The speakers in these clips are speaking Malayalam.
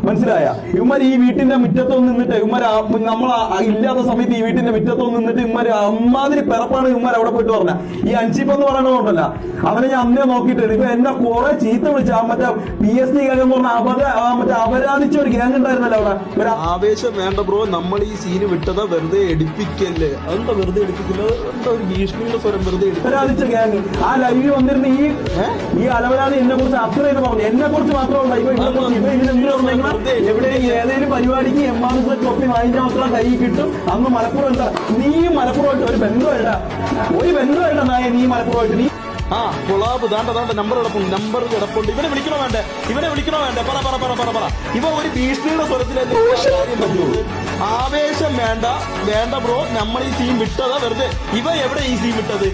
മനസ്സിലായ ഇവന്മാർ ഈ വീട്ടിന്റെ മുറ്റത്തൊന്നും നിന്നിട്ട് ഇവന്മാർ നമ്മൾ ഇല്ലാത്ത സമയത്ത് ഈ വീട്ടിന്റെ മുറ്റത്തൊന്നും നിന്നിട്ട് ഇവന്മാര് അമ്മാതിരി പിറപ്പാണ് ഇവന്മാർ അവിടെ പോയിട്ട് പറഞ്ഞ ഈ അൻഷിപ്പ് എന്ന് പറയണതുകൊണ്ടല്ല അവനെ ഞാൻ അന്നേ നോക്കിയിട്ട് ഇപ്പൊ എന്നെ കുറെ ചീത്ത വിളിച്ച മറ്റേ PSD എന്ന് പറഞ്ഞ മറ്റേ അപരാധിച്ച ഒരു ഗ്യാങ് ഉണ്ടായിരുന്നല്ലോ അവിടെ. ആവേശം വേണ്ട ബ്രോ, നമ്മൾ ഈ സീന് വിട്ടതാ വെറുതെ എടുപ്പിക്കല്ലേ. അതെന്താ വെറുതെ എടുപ്പിക്കില്ല? എന്താ ഒരു ഭീഷണിയുടെ സ്വരം വെറുതെ അപരാധിച്ച ഗ്യാങ് ആ ലൈവിൽ വന്നിരുന്ന ഈ അലവരാതി എന്നെ കുറിച്ച് അത്ര ഇത് പറഞ്ഞു, എന്നെ കുറിച്ച് മാത്രമല്ല എവിടെ ഏതെങ്കിലും പരിപാടിക്ക് എമ്മാനത്തെ തൊപ്പി വാങ്ങിച്ചാൽ മാത്രം കൈ കിട്ടും. അന്ന് മലപ്പുറം എന്താ നീ മലപ്പുറമായിട്ട് ഒരു ബന്ധമായിട്ടാ നായ നീ മലപ്പുറമായിട്ട് നീ കൊളാബ് ദാണ്ട നമ്പർ കിടപ്പുണ്ട്. ഇവനെ വിളിക്കണോ വേണ്ടേ? പറ ഇവ ഒരു ഭീഷണിയുടെ സ്വരത്തിലല്ലേ കാര്യം പറ്റുള്ളൂ. ആവേശം വേണ്ട ബ്രോ, നമ്മൾ ഈ സീൻ വിട്ടതാ വെറുതെ. ഇവ എവിടെ ഈ സീൻ വിട്ടത്?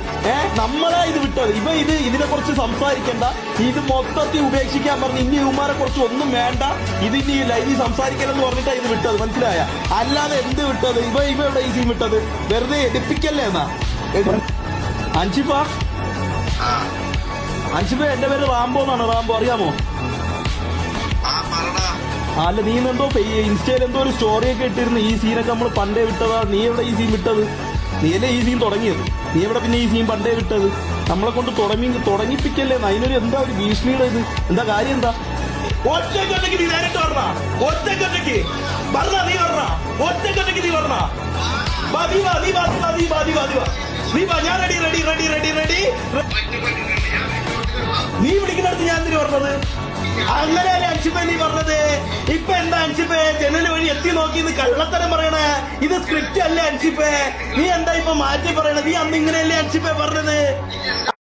നമ്മളാ ഇത് വിട്ടത്. ഇതിനെ കുറിച്ച് സംസാരിക്കണ്ട, ഇത് മൊത്തത്തിൽ ഉപേക്ഷിക്കാൻ പറഞ്ഞു. ഇനി ഇവന്മാരെ കുറിച്ച് ഒന്നും വേണ്ട, ഇത് ഇനി ലൈവിൽ സംസാരിക്കലെന്ന് പറഞ്ഞിട്ടാ ഇത് വിട്ടത്. മനസ്സിലായ? അല്ലാതെ എന്ത് വിട്ടത്? ഇവ എവിടെ ഈ സീൻ വിട്ടത്? വെറുതെ എടുപ്പിക്കല്ലേ എന്നാ. അൻഷിപ്പ എന്റെ പേര് റാംബോ എന്നാണ്. റാംബോ അറിയാമോ? അല്ല, നീ എന്തോ ഇൻസ്റ്റയിൽ എന്തോ ഒരു സ്റ്റോറിയൊക്കെ ഇട്ടിരുന്നു. ഈ സീനൊക്കെ നമ്മൾ പണ്ടേ വിട്ടതാ. നീ എവിടെ ഈ സീൻ വിട്ടത്? നീയല്ലേ ഈ സീൻ തുടങ്ങിയത്? നീ എവിടെ പിന്നെ ഈ സീൻ പണ്ടേ വിട്ടത്? നമ്മളെ കൊണ്ട് തുടങ്ങിപ്പിക്കല്ലേ. അതിനൊരു എന്താ ഒരു ഭീഷണിയുടെ ഇത്? എന്താ കാര്യം? എന്താ ഒറ്റക്കൊറ്റക്ക് നീ നേരിട്ട് പറഞ്ഞ? ഒറ്റക്കൊറ്റക്ക് പറഞ്ഞ നീ പറഞ്ഞ? ഒറ്റക്കൊറ്റക്ക് നീ പറഞ്ഞ? ഞാൻ റെഡി. നീ വിളിക്കുന്നിടത്ത് ഞാൻ എന്തിനു പറഞ്ഞത്? അങ്ങനെയല്ലേ അൻഷിപ്പ നീ പറഞ്ഞത്? ഇപ്പൊ എന്താ അൻഷിപ്പേ ജനൽ വഴി എത്തി നോക്കിന്ന് കള്ളത്തരം പറയണേ? ഇത് സ്ക്രിപ്റ്റ് അല്ലേ അൻഷിപ്പേ? നീ എന്താ ഇപ്പൊ മാറ്റി പറയണേ? നീ അന്ന് ഇങ്ങനെയല്ലേ അൻഷിപ്പേ പറഞ്ഞത്?